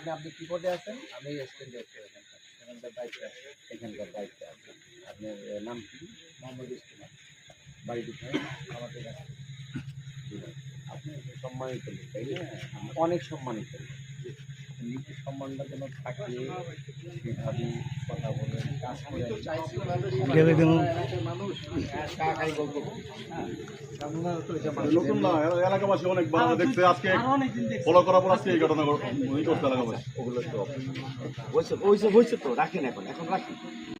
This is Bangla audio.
আপনি কি পদে আছেন? আমি এখানকার দায়িত্বে আছেন। আপনার নাম কি? মোহাম্মদ ইসলাম। বাড়ি কোথায়? আমাদের কাছে। আপনি সম্মানিত লোক, তাই না? অনেক সম্মানিত লোক। নিজের সম্মানটা যেন থাকে সেভাবে কথা বলেন, কাজ করেন। নতুন না, এলাকাবাসী অনেক ভালো দেখছে, আজকে ফলো করার পর আজকে এই ঘটনা করতে এলাকাবাসী। ওগুলো তো হয়েছে তো, রাখেন এখন রাখেন।